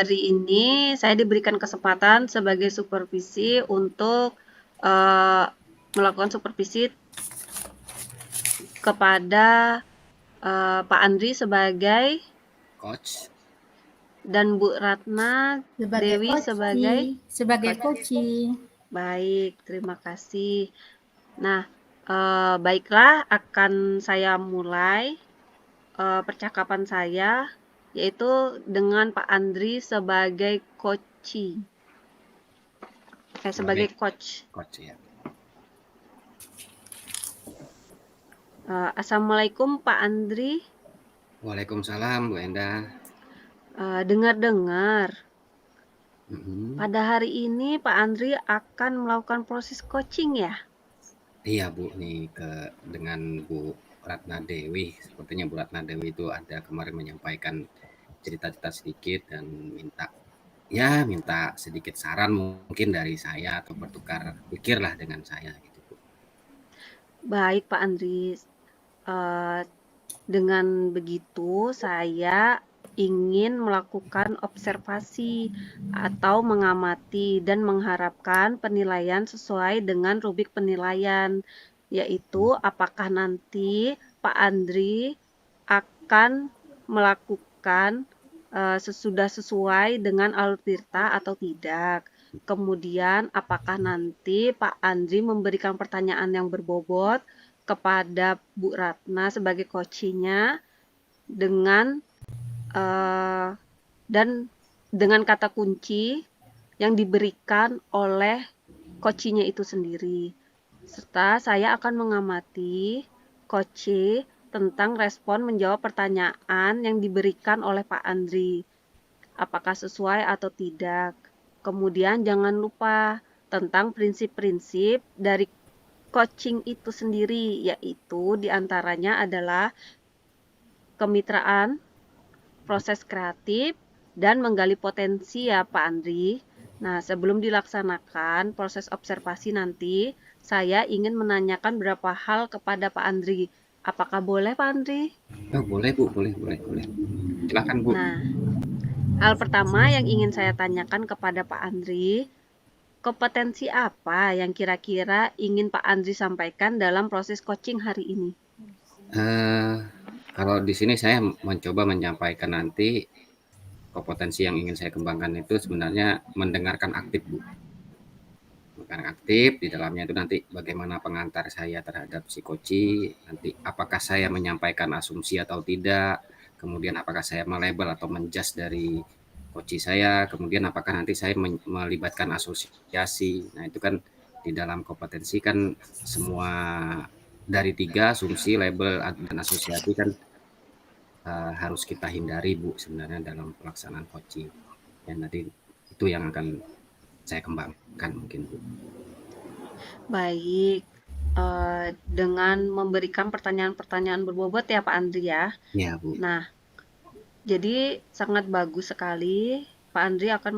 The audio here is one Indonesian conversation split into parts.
hari ini saya diberikan kesempatan sebagai supervisi untuk melakukan supervisi kepada Pak Andri sebagai Coach. dan Bu Ratna Sebagai Dewi sebagai coach. Baik, terima kasih. Nah, baiklah, akan saya mulai percakapan saya, yaitu dengan Pak Andri sebagai sebagai coach. Ya. Assalamualaikum Pak Andri. Waalaikumsalam Bu Endah. Dengar-dengar, pada hari ini Pak Andri akan melakukan proses coaching ya? Iya Bu, nih dengan Bu Ratna Dewi. Sepertinya Bu Ratna Dewi itu ada kemarin menyampaikan cerita-cerita sedikit dan minta sedikit saran mungkin dari saya atau bertukar pikirlah dengan saya gitu Bu. Baik Pak Andri, dengan begitu saya ingin melakukan observasi atau mengamati dan mengharapkan penilaian sesuai dengan rubrik penilaian, yaitu apakah nanti Pak Andri akan melakukan sudah sesuai dengan alur tirta atau tidak. Kemudian apakah nanti Pak Andri memberikan pertanyaan yang berbobot kepada Bu Ratna sebagai coachnya dengan dan dengan kata kunci yang diberikan oleh coachnya itu sendiri. Serta saya akan mengamati coach tentang respon menjawab pertanyaan yang diberikan oleh Pak Andri. Apakah sesuai atau tidak. Kemudian jangan lupa tentang prinsip-prinsip dari coaching itu sendiri, yaitu diantaranya adalah kemitraan, proses kreatif, dan menggali potensi ya Pak Andri. Nah, sebelum dilaksanakan proses observasi nanti, saya ingin menanyakan beberapa hal kepada Pak Andri. Apakah boleh Pak Andri? Oh, boleh Bu, boleh. Silakan Bu. Nah, hal pertama yang ingin saya tanyakan kepada Pak Andri, kompetensi apa yang kira-kira ingin Pak Andri sampaikan dalam proses coaching hari ini? Kalau di sini saya mencoba menyampaikan nanti kompetensi yang ingin saya kembangkan itu sebenarnya mendengarkan aktif Bu. Mendengarkan aktif di dalamnya itu nanti bagaimana pengantar saya terhadap si coach, nanti apakah saya menyampaikan asumsi atau tidak, kemudian apakah saya melabel atau menjudge dari coach saya, kemudian apakah nanti saya melibatkan asosiasi. Nah itu kan di dalam kompetensi kan semua dari 3 asumsi, label, dan asosiasi kan harus kita hindari Bu sebenarnya dalam pelaksanaan coaching. Dan nanti itu yang akan saya kembangkan mungkin Bu. Baik, dengan memberikan pertanyaan-pertanyaan berbobot ya Pak Andri ya. Ya Bu. Nah, jadi sangat bagus sekali Pak Andri akan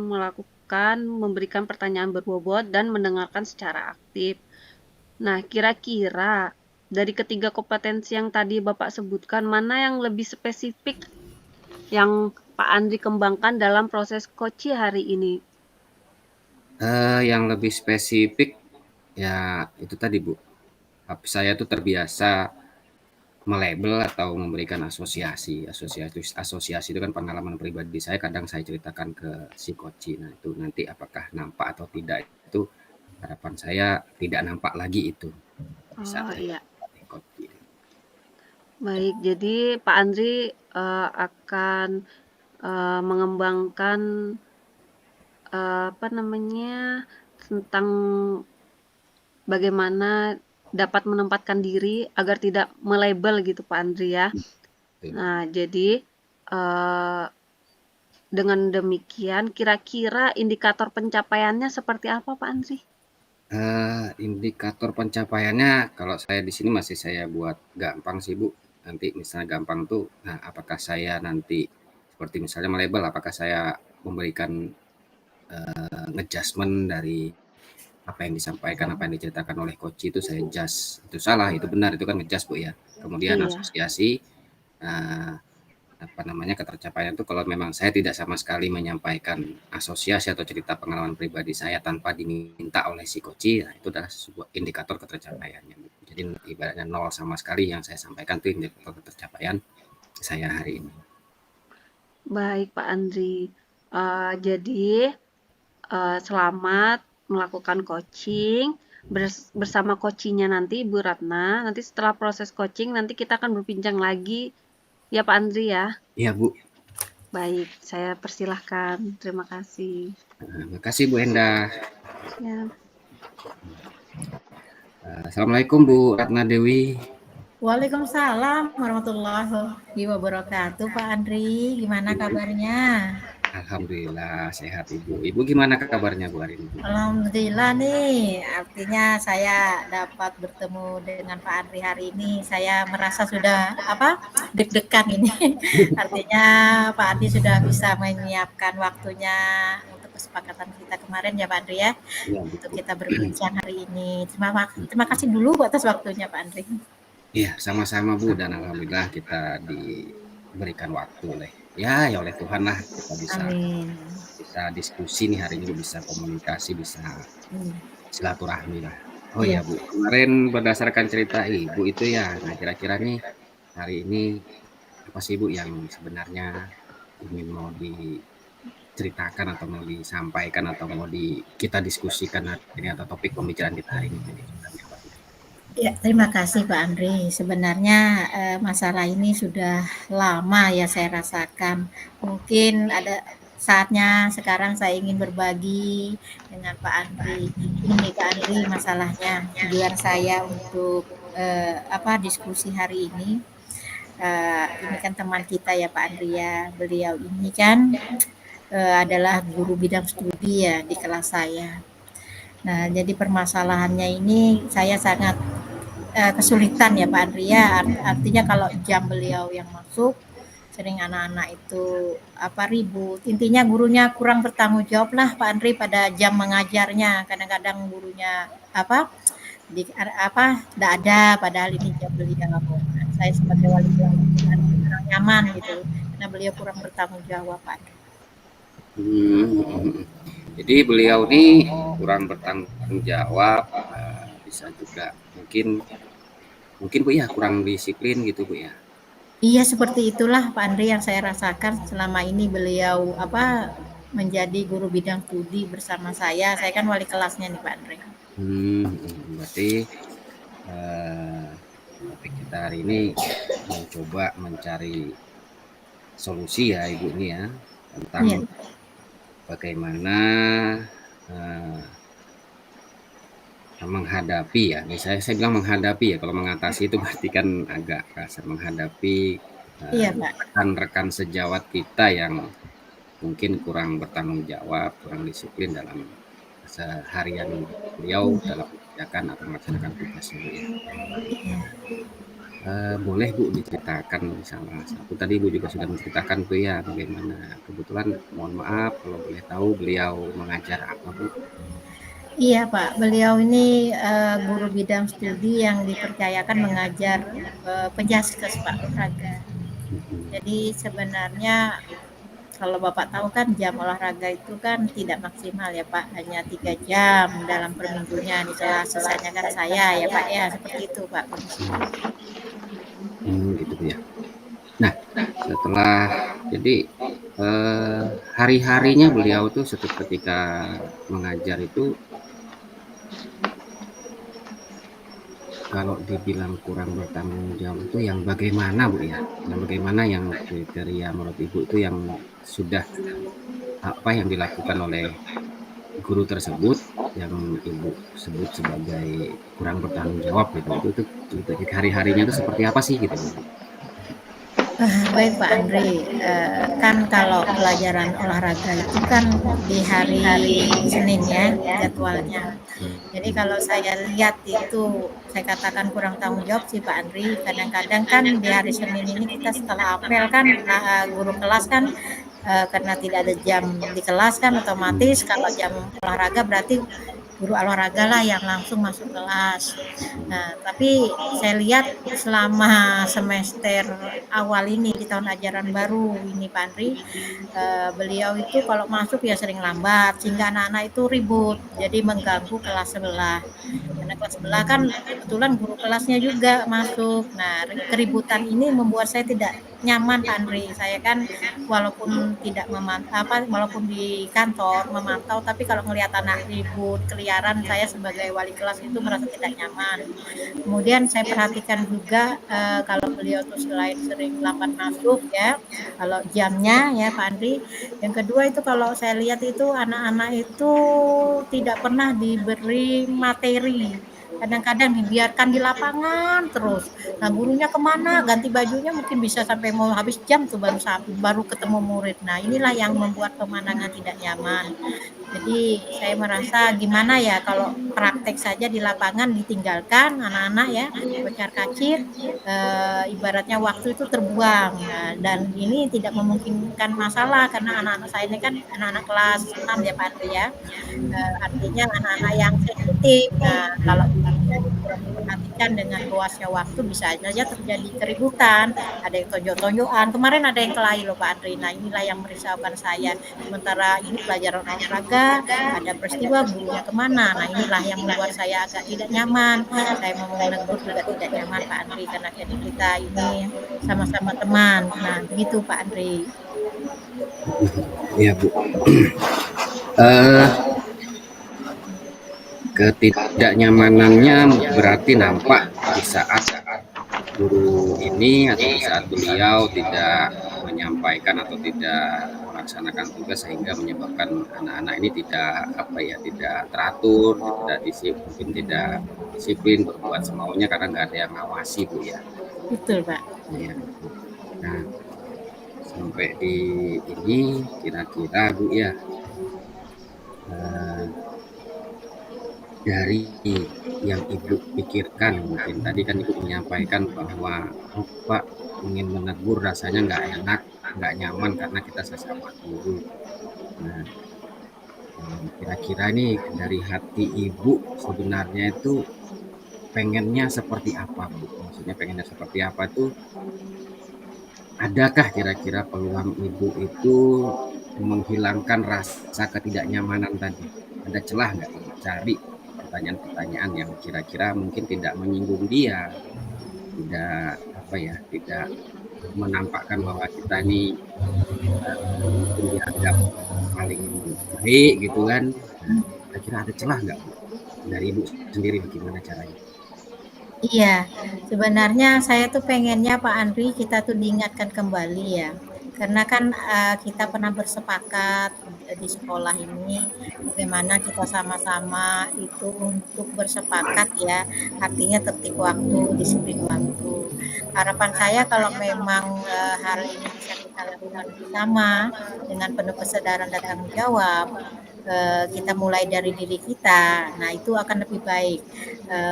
memberikan pertanyaan berbobot dan mendengarkan secara aktif. Nah, kira-kira dari ketiga kompetensi yang tadi Bapak sebutkan, mana yang lebih spesifik yang Pak Andri kembangkan dalam proses coaching hari ini? Yang lebih spesifik ya itu tadi Bu. Saya tuh terbiasa melabel atau memberikan asosiasi itu kan pengalaman pribadi saya, kadang saya ceritakan ke si coach. Nah itu nanti apakah nampak atau tidak, itu harapan saya tidak nampak lagi itu saat iya. coach. Baik, jadi Pak Andri akan mengembangkan tentang bagaimana dapat menempatkan diri agar tidak melabel gitu Pak Andri ya. Nah, jadi dengan demikian kira-kira indikator pencapaiannya seperti apa Pak Andri? Indikator pencapaiannya kalau saya di sini masih saya buat gampang sih Bu. Nanti misalnya gampang tuh, nah apakah saya nanti seperti misalnya melabel, apakah saya memberikan ngejudgement dari apa yang disampaikan, apa yang diceritakan oleh coach itu saya adjust. Itu salah, itu benar, itu kan ngejudge Bu ya. Kemudian asosiasi, ketercapaian itu kalau memang saya tidak sama sekali menyampaikan asosiasi atau cerita pengalaman pribadi saya tanpa diminta oleh si coach, nah itu adalah sebuah indikator ketercapaiannya. Jadi ibaratnya nol sama sekali yang saya sampaikan itu indikator ketercapaian saya hari ini. Baik Pak Andri. Jadi selamat melakukan coaching bersama coachingnya nanti Ibu Ratna. Nanti setelah proses coaching nanti kita akan berbincang lagi ya Pak Andri ya. Iya Bu. Baik, saya persilahkan. Terima kasih. Terima kasih Bu Endah. Ya. Assalamualaikum Bu Ratna Dewi. Waalaikumsalam warahmatullahi wabarakatuh. Pak Andri, gimana kabarnya? Alhamdulillah sehat Ibu. Ibu gimana kabarnya Bu hari ini? Alhamdulillah nih, artinya saya dapat bertemu dengan Pak Andri hari ini. Saya merasa sudah deg-degan ini. Artinya Pak Andri sudah bisa menyiapkan waktunya untuk kesepakatan kita kemarin ya Pak Andri ya, Ya, untuk kita berbincang hari ini. Terima kasih dulu atas waktunya Pak Andri. Iya, sama-sama Bu, dan alhamdulillah kita diberikan waktu oleh Tuhan lah, kita bisa diskusi nih hari ini, bisa komunikasi, bisa silaturahmi lah. Oh iya Bu, kemarin berdasarkan cerita Ibu itu ya, nah kira-kira nih hari ini apa sih Bu yang sebenarnya ingin mau diceritakan atau mau disampaikan atau mau kita diskusikan hari ini atau topik pembicaraan kita hari ini? Ya, terima kasih Pak Andri. Sebenarnya masalah ini sudah lama ya saya rasakan. Mungkin ada saatnya sekarang saya ingin berbagi dengan Pak Andri. Ini Pak Andri masalahnya tujuan saya untuk diskusi hari ini. Ini kan teman kita ya Pak Andri ya. Beliau ini kan adalah guru bidang studi ya di kelas saya. Nah, jadi permasalahannya ini saya sangat kesulitan ya Pak Andri ya. Artinya kalau jam beliau yang masuk sering anak-anak itu ribut. Intinya gurunya kurang bertanggung jawab lah Pak Andri pada jam mengajarnya. Kadang-kadang gurunya tidak ada padahal ini jam beliau. Saya sebagai wali kurang nyaman gitu karena beliau kurang bertanggung jawab Pak Andri. Jadi beliau ini kurang bertanggung jawab, bisa juga mungkin Bu ya kurang disiplin gitu Bu ya. Iya seperti itulah Pak Andri yang saya rasakan selama ini beliau menjadi guru bidang studi bersama saya. Saya kan wali kelasnya nih Pak Andri. Berarti topik kita hari ini mencoba mencari solusi ya Ibu ini ya tentang bagaimana menghadapi ya, misalnya saya bilang menghadapi ya, kalau mengatasi itu berarti kan agak kasar, menghadapi rekan-rekan sejawat kita yang mungkin kurang bertanggung jawab, kurang disiplin dalam seharian beliau dalam mengerjakan atau melaksanakan tugasnya Bu ya. Boleh Bu diceritakan salah satu, tadi Bu juga sudah menceritakan Bu ya bagaimana, kebetulan mohon maaf kalau boleh tahu beliau mengajar apa Bu? Iya Pak, beliau ini guru bidang studi yang dipercayakan mengajar penjaskes Pak olahraga. Jadi sebenarnya kalau Bapak tahu kan jam olahraga itu kan tidak maksimal ya Pak, hanya 3 jam dalam per minggunya, di sisanya kan saya ya Pak ya, seperti itu Pak. Gitu ya. Nah, setelah jadi hari-harinya beliau tuh ketika mengajar itu kalau dibilang kurang bertanggung jawab itu yang bagaimana Bu ya? Yang bagaimana yang kriteria menurut Ibu itu yang sudah yang dilakukan oleh guru tersebut yang Ibu sebut sebagai kurang bertanggung jawab gitu. Itu hari-harinya itu seperti apa sih gitu? Baik Pak Andri, kan kalau pelajaran olahraga itu kan di hari Senin ya jadwalnya. Jadi kalau saya lihat itu, saya katakan kurang tanggung jawab sih Pak Andri. Kadang-kadang kan di hari Senin ini kita setelah apel kan, guru kelas kan karena tidak ada jam di kelas kan otomatis kalau jam olahraga berarti guru olahraga lah yang langsung masuk kelas. Nah, tapi saya lihat selama semester awal ini di tahun ajaran baru ini Pak Andri, beliau itu kalau masuk ya sering lambat sehingga anak-anak itu ribut, jadi mengganggu kelas sebelah. Karena kelas sebelah kan kebetulan guru kelasnya juga masuk. Nah, keributan ini membuat saya tidak nyaman Pak Andri. Saya kan walaupun tidak walaupun di kantor memantau, tapi kalau melihat anak ribut, keliaran, saya sebagai wali kelas itu merasa tidak nyaman. Kemudian saya perhatikan juga kalau beliau tuh selain sering lambat masuk ya, kalau jamnya ya Pak Andri. Yang kedua itu kalau saya lihat itu anak-anak itu tidak pernah diberi materi. Kadang-kadang dibiarkan di lapangan terus. Nah gurunya kemana? Ganti bajunya mungkin bisa sampai mau habis jam tuh baru ketemu murid. Nah inilah yang membuat pemandangan tidak nyaman. Jadi saya merasa gimana ya kalau praktek saja di lapangan ditinggalkan anak-anak ya, kocar-kacir, ibaratnya waktu itu terbuang. Nah, dan ini tidak memungkinkan masalah karena anak-anak saya ini kan anak-anak kelas 6 ya Pak Andri ya. Artinya anak-anak yang sensitif. Nah, kalau misalnya kurang diperhatikan dengan luasnya waktu bisa saja terjadi keributan, ada yang tonjok-tonjokan. Kemarin ada yang kelahi loh Pak Andri. Nah, inilah yang merisaukan saya. Sementara ini pelajaran olahraga, ada peristiwa gurunya kemana. Nah, inilah yang membuat saya agak tidak nyaman. Saya mau menegur juga tidak nyaman Pak Andri karena kita ini sama-sama teman. Nah, begitu Pak Andri. Iya Bu. Eh, Ketidaknyamanannya berarti nampak di saat guru ini atau di saat beliau tidak menyampaikan atau tidak melaksanakan tugas sehingga menyebabkan anak-anak ini tidak teratur, tidak disiplin, mungkin tidak disiplin berbuat semaunya karena nggak ada yang ngawasi Bu ya. Betul Pak. Ya. Nah, sampai di ini kira-kira Bu ya, dari yang Ibu pikirkan, mungkin tadi kan Ibu menyampaikan bahwa Pak ingin menegur rasanya nggak enak, nggak nyaman karena kita sesama guru. Nah, kira-kira nih dari hati Ibu sebenarnya itu pengennya seperti apa Bu? Maksudnya pengennya seperti apa tuh? Adakah kira-kira peluang Ibu itu menghilangkan rasa ketidaknyamanan tadi? Ada celah nggak Ibu cari pertanyaan-pertanyaan yang kira-kira mungkin tidak menyinggung dia, tidak menampakkan bahwa kita ini mungkin dianggap paling baik gitu kan. Nah, kira-kira ada celah nggak Bu? Dari Ibu sendiri bagaimana caranya? Iya, sebenarnya saya tuh pengennya Pak Andri kita tuh diingatkan kembali ya. Karena kan kita pernah bersepakat di sekolah ini bagaimana kita sama-sama itu untuk bersepakat ya, artinya tertib waktu, disiplin waktu. Harapan saya kalau memang hal ini bisa kita lakukan bersama dengan penuh kesadaran dan tanggung jawab, kita mulai dari diri kita. Nah, itu akan lebih baik.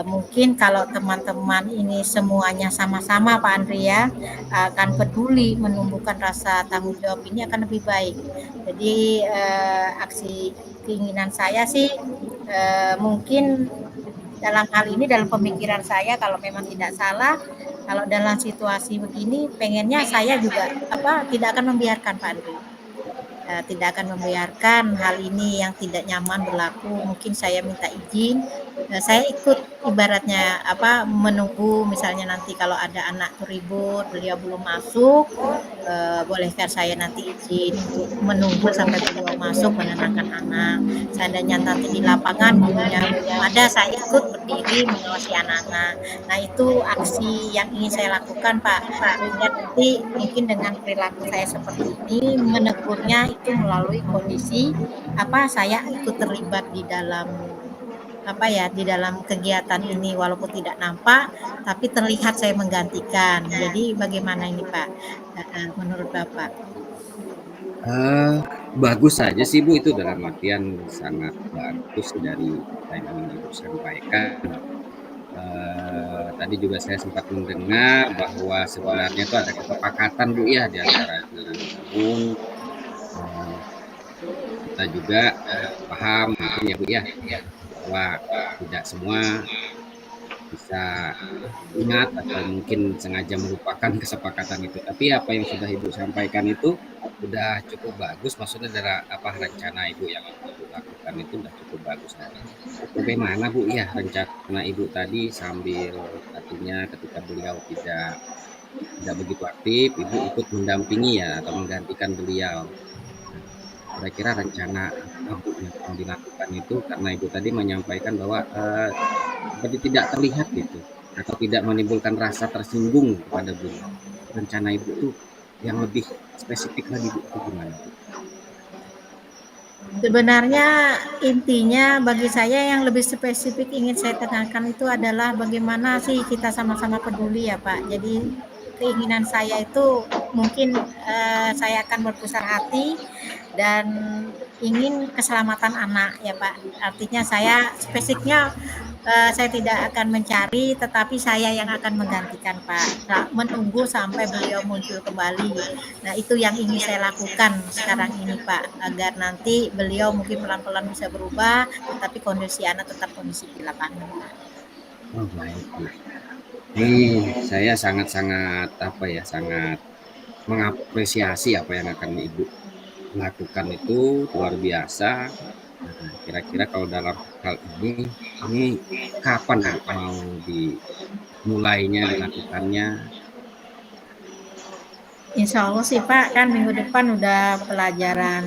Mungkin kalau teman-teman ini semuanya sama-sama Pak Andri ya, akan peduli menumbuhkan rasa tanggung jawab ini akan lebih baik. Jadi aksi keinginan saya sih mungkin dalam hal ini dalam pemikiran saya kalau memang tidak salah kalau dalam situasi begini pengennya saya juga tidak akan membiarkan Pak Andri. Tidak akan membiarkan hal ini yang tidak nyaman berlaku. Mungkin saya minta izin, saya ikut ibaratnya menunggu misalnya nanti kalau ada anak tuh ribut, beliau belum masuk, bolehkah saya nanti izin untuk menunggu sampai beliau masuk menenangkan anak. Seandainya nanti di lapangan gurunya belum ada, saya ikut berdiri mengawasi anak-anak. Nah itu aksi yang ingin saya lakukan Pak, sehingga nanti mungkin dengan perilaku saya seperti ini menegurnya itu melalui kondisi saya ikut terlibat di dalam di dalam kegiatan ini walaupun tidak nampak tapi terlihat saya menggantikan. Jadi bagaimana ini Pak menurut Bapak? Bagus saja sih Bu, itu dalam artian sangat bagus dari apa yang ingin Ibu sampaikan. Tadi juga saya sempat mendengar bahwa sebenarnya itu ada kesepakatan Bu ya di antara guru. Kita juga paham mungkin ya Bu ya, bahwa tidak semua bisa ingat atau mungkin sengaja melupakan kesepakatan itu. Tapi apa yang sudah Ibu sampaikan itu udah cukup bagus, maksudnya dari apa rencana Ibu yang Ibu lakukan itu udah cukup bagus. Nah, bagaimana Bu ya rencana Ibu tadi sambil artinya ketika beliau tidak begitu aktif, Ibu ikut mendampingi ya atau menggantikan beliau. Nah, kira-kira rencana apa Bu yang mau dilakukan itu karena Ibu tadi menyampaikan bahwa seperti tidak terlihat gitu atau tidak menimbulkan rasa tersinggung kepada beliau. Rencana Ibu tuh yang lebih spesifik lagi Bu, itu gimana Bu? Sebenarnya intinya bagi saya yang lebih spesifik ingin saya tekankan itu adalah bagaimana sih kita sama-sama peduli ya Pak. Jadi keinginan saya itu mungkin saya akan berbesar hati dan ingin keselamatan anak ya Pak. Artinya saya spesifiknya saya tidak akan mencari, tetapi saya yang akan menggantikan Pak. Nah, menunggu sampai beliau muncul kembali. Nah, itu yang ingin saya lakukan sekarang ini Pak, agar nanti beliau mungkin pelan-pelan bisa berubah, tetapi kondisi anak tetap kondisi di lapangan Pak. Oh baik Bu. Ini saya sangat-sangat apa ya, sangat mengapresiasi apa yang akan Ibu lakukan itu luar biasa. Nah, kira-kira kalau dalam hal ini kapan Bu mau dimulainya, dilakukannya? Insya Allah sih Pak, kan minggu depan udah pelajaran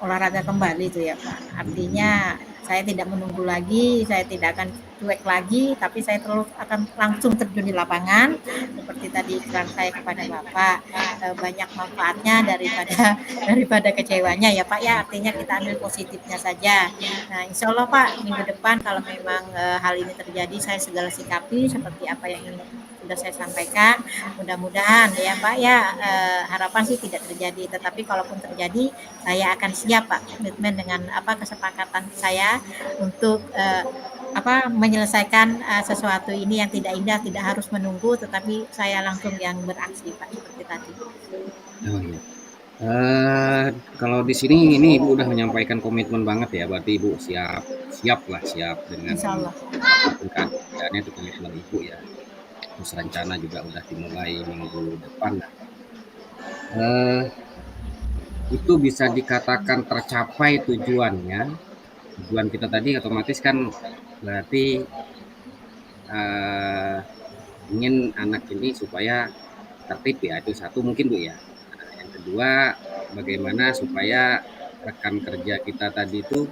olahraga kembali tuh ya Pak. Artinya saya tidak menunggu lagi, saya tidak akan cuek lagi, tapi saya terus akan langsung terjun di lapangan. Seperti tadi iklan saya kepada Bapak, banyak manfaatnya daripada daripada kecewanya ya Pak ya. Artinya kita ambil positifnya saja. Nah Insya Allah Pak, minggu depan kalau memang hal ini terjadi, saya segala sikapi seperti apa yang sudah saya sampaikan. Mudah-mudahan ya Pak ya, harapan sih tidak terjadi, tetapi kalaupun terjadi saya akan siap Pak, komitmen dengan apa kesepakatan saya untuk menyelesaikan sesuatu ini yang tidak indah, tidak harus menunggu, tetapi saya langsung yang beraksi Pak seperti tadi. Oh iya. Kalau di sini ini Ibu udah menyampaikan komitmen banget ya, berarti Ibu siap dengan Insya Allah. apapun keadaannya itu komitmen Ibu ya. Terus rencana juga udah dimulai minggu depan. Nah, eh, itu bisa dikatakan tercapai tujuannya. Tujuan kita tadi otomatis kan berarti eh, ingin anak ini supaya tertib ya, itu satu mungkin Bu ya. Nah, yang kedua bagaimana supaya rekan kerja kita tadi itu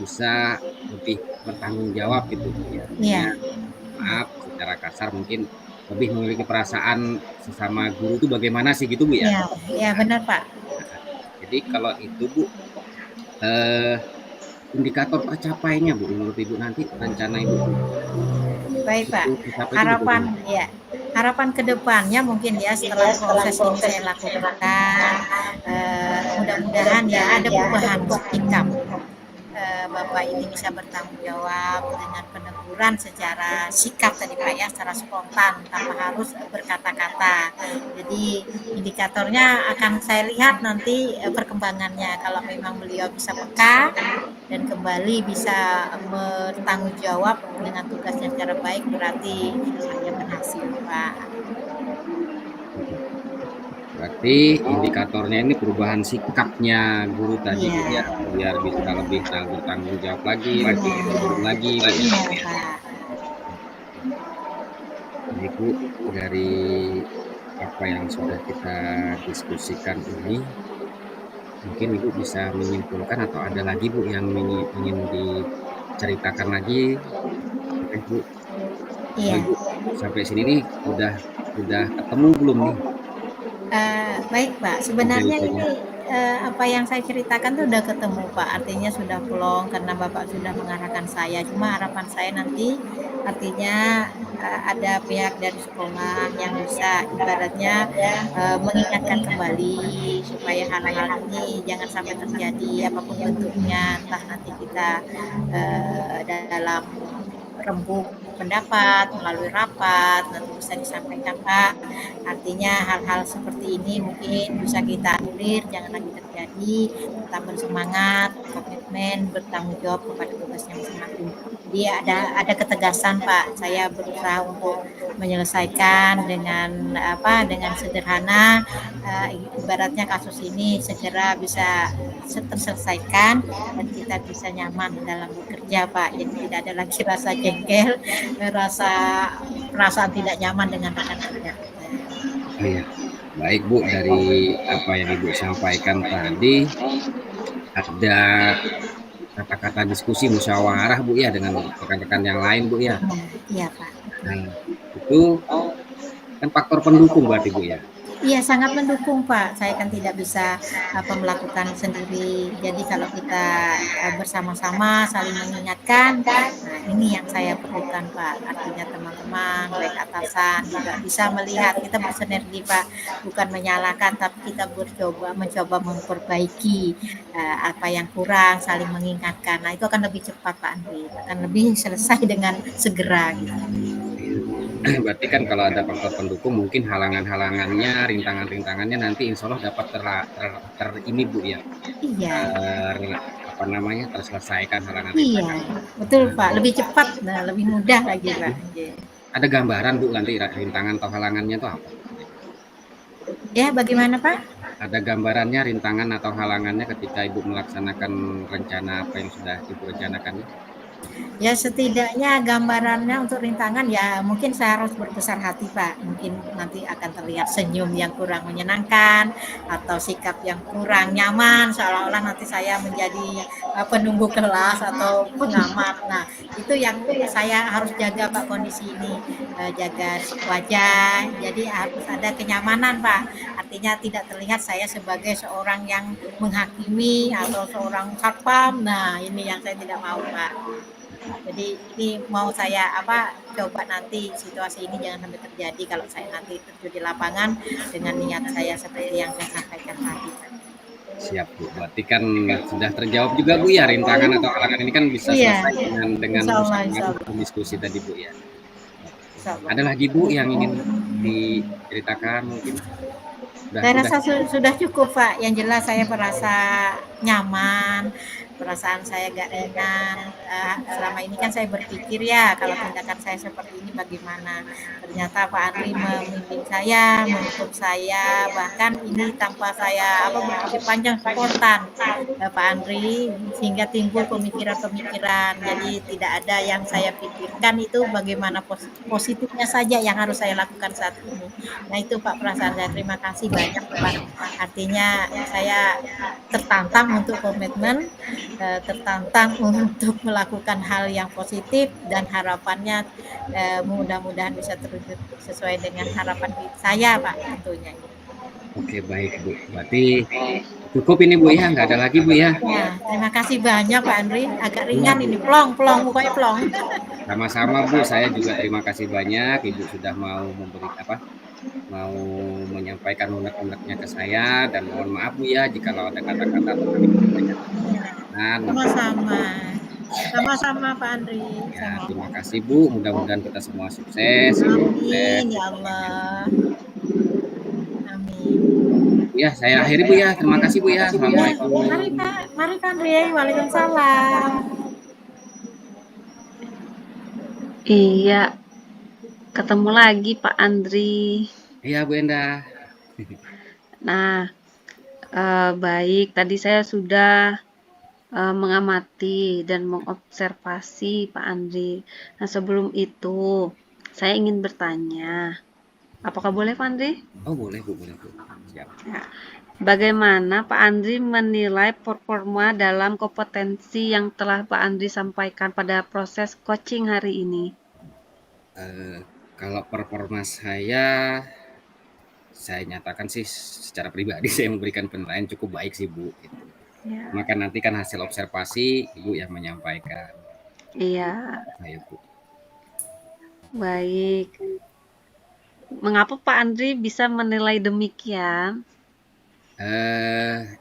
bisa lebih bertanggung jawab gitu Bu ya. Iya, Artinya maaf secara kasar mungkin lebih memiliki perasaan sesama guru itu bagaimana sih gitu Bu ya. iya, iya benar Pak. Jadi kalau itu Bu eh, indikator tercapainya Bu menurut Ibu nanti rencana Ibu Baik Pak, itu tercapai itu harapan bagaimana? ya, harapan kedepannya mungkin ya setelah proses ini saya lakukan, mudah-mudahan ya ada perubahan sikap. Bapak ini bisa bertanggung jawab dengan peneguran secara sikap tadi Pak ya, secara spontan tanpa harus berkata-kata. Jadi indikatornya akan saya lihat nanti perkembangannya. Kalau memang beliau bisa peka dan kembali bisa bertanggung jawab dengan tugasnya secara baik, berarti saya berhasil Pak. Berarti indikatornya ini perubahan sikapnya guru tadi Bu Iya, ya, biar bisa lebih bertanggung jawab lagi, lebih iya, peduli lagi Bu ya. iya Pak. Baik Bu, dari apa yang sudah kita diskusikan ini, mungkin Ibu bisa menyimpulkan atau ada lagi Bu yang ingin diceritakan lagi? Oke Bu, kalau Iya. Ibu sampai sini nih udah ketemu belum nih Baik Pak, sebenarnya ide-idenya? ini, apa yang saya ceritakan tuh udah ketemu Pak, artinya sudah plong karena Bapak sudah mengarahkan saya. Cuma harapan saya nanti artinya, ada pihak dari sekolah yang bisa ibaratnya, mengingatkan kembali supaya hal-hal ini jangan sampai terjadi apapun bentuknya, entah nanti kita, dalam rembuk pendapat melalui rapat, nanti bisa disampaikan Pak. Artinya hal-hal seperti ini mungkin bisa kita anulir, jangan lagi terjadi, tetap bersemangat, komitmen, bertanggung jawab kepada tugasnya masing-masing. Jadi ada ketegasan Pak, saya berusaha untuk menyelesaikan dengan sederhana, ibaratnya kasus ini segera bisa terselesaikan dan kita bisa nyaman dalam bekerja Pak. Jadi tidak ada lagi rasa jengkel, rasa perasaan tidak nyaman dengan rekan kerja. Oh iya, baik Bu, dari apa yang Ibu sampaikan tadi ada kata-kata diskusi musyawarah Bu ya dengan rekan-rekan yang lain Bu ya. Iya Pak. Nah, itu kan faktor pendukung berarti Bu ya. Iya sangat mendukung Pak. Saya kan tidak bisa melakukan sendiri. Jadi kalau kita bersama-sama saling mengingatkan, nah ini yang saya perlukan Pak. Artinya teman-teman, baik atasan juga bisa melihat kita bersinergi Pak. Bukan menyalahkan, tapi kita mencoba memperbaiki apa yang kurang, saling mengingatkan. Nah itu akan lebih cepat Pak Andri, akan lebih selesai dengan segera gitu. Berarti kan kalau ada faktor pendukung mungkin halangan-halangannya, rintangan-rintangannya nanti insya Allah dapat ini Bu ya, Iya, terselesaikan iya, halangan-rintangan. betul Pak. Lebih cepat, nah lebih mudah lagi Pak. Iya. Ada gambaran Bu nanti rintangan atau halangannya itu apa? Ya, bagaimana Pak? Ada gambarannya rintangan atau halangannya ketika Ibu melaksanakan rencana apa yang sudah Ibu rencanakan? Ya setidaknya gambarannya untuk rintangan ya mungkin saya harus berbesar hati Pak. Mungkin nanti akan terlihat senyum yang kurang menyenangkan atau sikap yang kurang nyaman seolah-olah nanti saya menjadi penunggu kelas atau pengamat. Nah, itu yang saya harus jaga Pak kondisi ini, jaga wajah. Jadi harus ada kenyamanan Pak. Artinya tidak terlihat saya sebagai seorang yang menghakimi atau seorang satpam. Nah, ini yang saya tidak mau Pak. Jadi ini mau saya coba nanti situasi ini jangan sampai terjadi kalau saya nanti terjun di lapangan dengan niat saya seperti yang saya sampaikan tadi. Siap Bu, berarti kan sudah terjawab juga Bu ya, rintangan atau halangan ini kan bisa Iya, selesai dengan insya Allah, musyawarah diskusi tadi Bu ya. insya Allah. Ada lagi Bu yang ingin diceritakan mungkin? Saya rasa sudah cukup Pak. Yang jelas saya merasa nyaman, perasaan saya gak ringan. Selama ini kan saya berpikir ya kalau tindakan saya seperti ini bagaimana. Ternyata Pak Andri membimbing saya, menuntut saya, bahkan ini tanpa saya berpikir panjang spontan Pak Andri, sehingga timbul pemikiran-pemikiran. Jadi tidak ada yang saya pikirkan itu bagaimana positifnya saja yang harus saya lakukan saat ini. Nah itu Pak perasaan saya, terima kasih banyak Pak. Artinya saya tertantang untuk komitmen, tertantang untuk melakukan hal yang positif dan harapannya mudah-mudahan bisa terwujud sesuai dengan harapan saya Pak tentunya. Oke baik Bu, berarti cukup ini Bu ya, nggak ada lagi Bu ya. Ya, terima kasih banyak Pak Andri, agak ringan Ya, ini, plong mukanya plong. sama-sama Bu, saya juga terima kasih banyak Ibu sudah mau mau menyampaikan unek-uneknya ke saya dan mohon maaf Bu ya jika ada kata-kata atau Sama-sama. Sama-sama Pak Andri. Ya, terima kasih Bu, mudah-mudahan kita semua sukses. Amin ya Allah. Amin. Ya, saya akhiri Bu ya. Terima kasih Bu ya. Assalamualaikum. Mari Pak Andri. Waalaikumsalam. Iya, ketemu lagi Pak Andri. Iya Bu Endah. Nah, baik. Tadi saya sudah mengamati dan mengobservasi Pak Andri. Nah, sebelum itu saya ingin bertanya. Apakah boleh Pak Andri? Oh boleh Bu, boleh Bu. Siap. Ya. Bagaimana Pak Andri menilai performa dalam kompetensi yang telah Pak Andri sampaikan pada proses coaching hari ini? Kalau performa saya nyatakan sih secara pribadi saya memberikan penilaian cukup baik sih Bu. Gitu. Ya. Maka nanti kan hasil observasi Ibu yang menyampaikan. Iya. Ayo Bu. Baik. Mengapa Pak Andri bisa menilai demikian?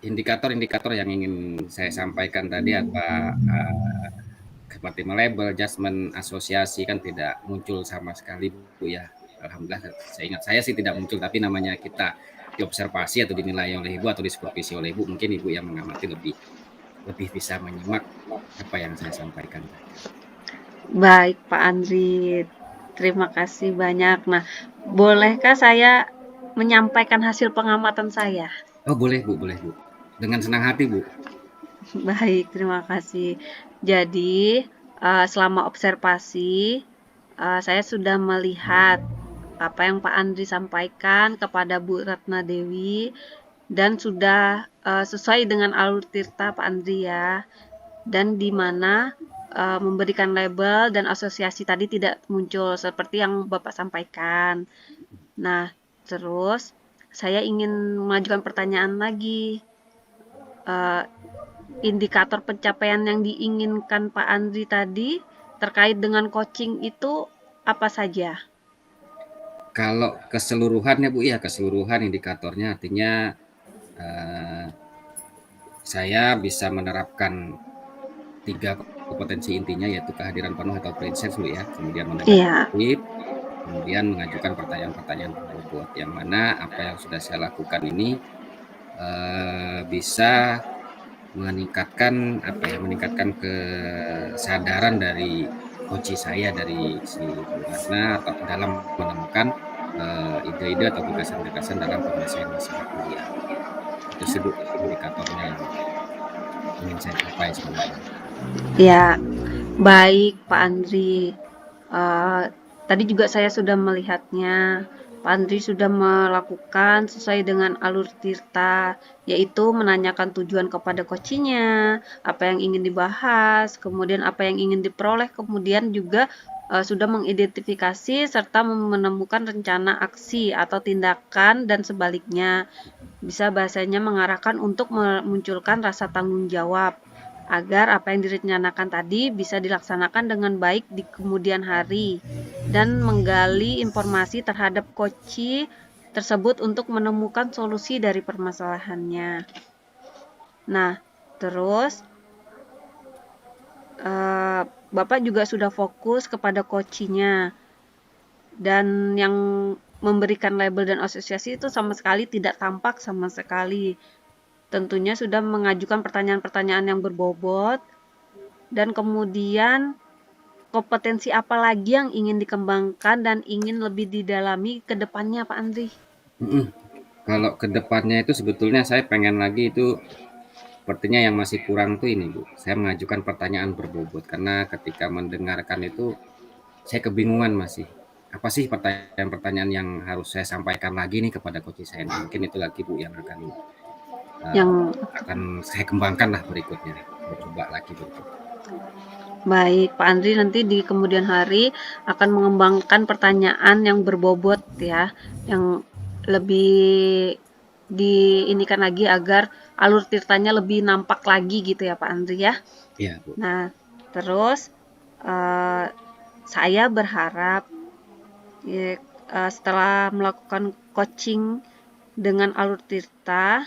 Indikator-indikator yang ingin saya sampaikan tadi seperti melabel, adjustment, asosiasi kan tidak muncul sama sekali Bu ya. Alhamdulillah saya ingat saya sih tidak muncul, tapi namanya kita diobservasi atau dinilai oleh Ibu atau disupervisi oleh Ibu, mungkin Ibu yang mengamati lebih bisa menyimak apa yang saya sampaikan tadi. Baik Pak Andri, terima kasih banyak. Nah, bolehkah saya menyampaikan hasil pengamatan saya? Oh boleh Bu, dengan senang hati Bu. Baik, terima kasih. Jadi, selama observasi, saya sudah melihat apa yang Pak Andri sampaikan kepada Bu Ratna Dewi dan sudah sesuai dengan alur tirta Pak Andri ya. Dan di mana memberikan label dan asosiasi tadi tidak muncul seperti yang Bapak sampaikan. Nah, terus saya ingin mengajukan pertanyaan lagi. Indikator pencapaian yang diinginkan Pak Andri tadi terkait dengan coaching itu apa saja? Kalau keseluruhannya Bu ya, keseluruhan indikatornya artinya saya bisa menerapkan 3 kompetensi intinya, yaitu kehadiran penuh atau presence Bu ya, kemudian mendengar Iya, aktif, kemudian mengajukan pertanyaan-pertanyaan berbobot, yang mana apa yang sudah saya lakukan ini bisa meningkatkan kesadaran dari coach saya, dari si Bu Ratna, atau dalam menemukan ide-ide atau gagasan-gagasan dalam penyelesaian masalah kuliah. Itu sih Bu indikatornya yang ingin saya capai sebenarnya. ya, baik Pak Andri. Eh, Tadi juga saya sudah melihatnya. Pak Andri sudah melakukan sesuai dengan alur tirta, yaitu menanyakan tujuan kepada coachnya, apa yang ingin dibahas, kemudian apa yang ingin diperoleh, kemudian juga sudah mengidentifikasi serta menemukan rencana aksi atau tindakan dan sebaliknya. Bisa bahasanya mengarahkan untuk memunculkan rasa tanggung jawab agar apa yang direncanakan tadi bisa dilaksanakan dengan baik di kemudian hari dan menggali informasi terhadap coach tersebut untuk menemukan solusi dari permasalahannya. Nah, terus Bapak juga sudah fokus kepada coachnya dan yang memberikan label dan asosiasi itu sama sekali tidak tampak sama sekali. Tentunya sudah mengajukan pertanyaan-pertanyaan yang berbobot dan kemudian kompetensi apa lagi yang ingin dikembangkan dan ingin lebih didalami ke depannya Pak Andri? Kalau ke depannya itu sebetulnya saya pengen lagi itu, sepertinya yang masih kurang tuh ini Bu, saya mengajukan pertanyaan berbobot, karena ketika mendengarkan itu saya kebingungan masih. Apa sih pertanyaan-pertanyaan yang harus saya sampaikan lagi nih kepada coach saya? Mungkin itu lagi Bu yang Yang saya kembangkan lah berikutnya. Coba lagi berikutnya. baik, Pak Andri nanti di kemudian hari akan mengembangkan pertanyaan yang berbobot ya, yang lebih diinikan lagi agar alur tirtanya lebih nampak lagi gitu ya Pak Andri ya. Iya Bu. Nah, terus saya berharap setelah melakukan coaching dengan alur tirta,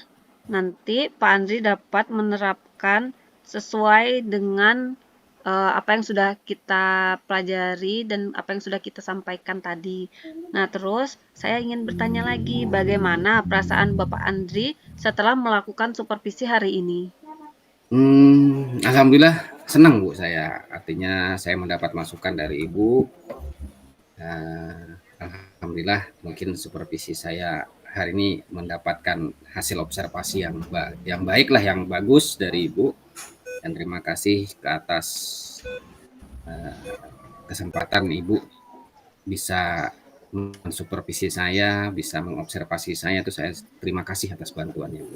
nanti Pak Andri dapat menerapkan sesuai dengan apa yang sudah kita pelajari dan apa yang sudah kita sampaikan tadi. Nah, terus saya ingin bertanya lagi, bagaimana perasaan Bapak Andri setelah melakukan supervisi hari ini? Alhamdulillah senang Bu saya. Artinya saya mendapat masukan dari Ibu. Alhamdulillah mungkin supervisi saya hari ini mendapatkan hasil observasi yang baik lah, yang bagus dari Ibu. Dan terima kasih ke atas kesempatan Ibu bisa mensupervisi saya, bisa mengobservasi saya, itu saya terima kasih atas bantuannya Bu.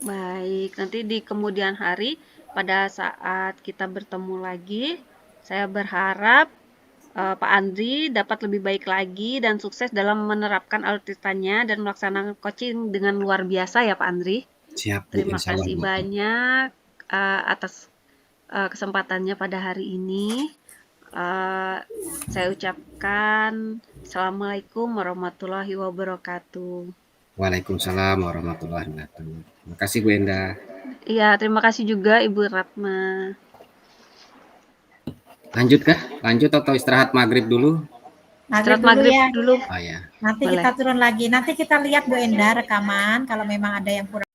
Baik, nanti di kemudian hari pada saat kita bertemu lagi, saya berharap Pak Andri dapat lebih baik lagi dan sukses dalam menerapkan alutsistanya dan melaksanakan coaching dengan luar biasa ya Pak Andri. Siap Bu, Terima insya Allah kasih Bu. banyak atas kesempatannya pada hari ini. Saya ucapkan Assalamualaikum warahmatullahi wabarakatuh. Waalaikumsalam warahmatullahi wabarakatuh. Terima kasih Bu Enda. Iya, terima kasih juga Ibu Ratna. Lanjut kah? Lanjut atau istirahat maghrib dulu? Maghrib Istirahat dulu maghrib ya. dulu. Oh ya. Nanti Boleh. kita turun lagi. Nanti kita lihat Bu Enda rekaman kalau memang ada yang kurang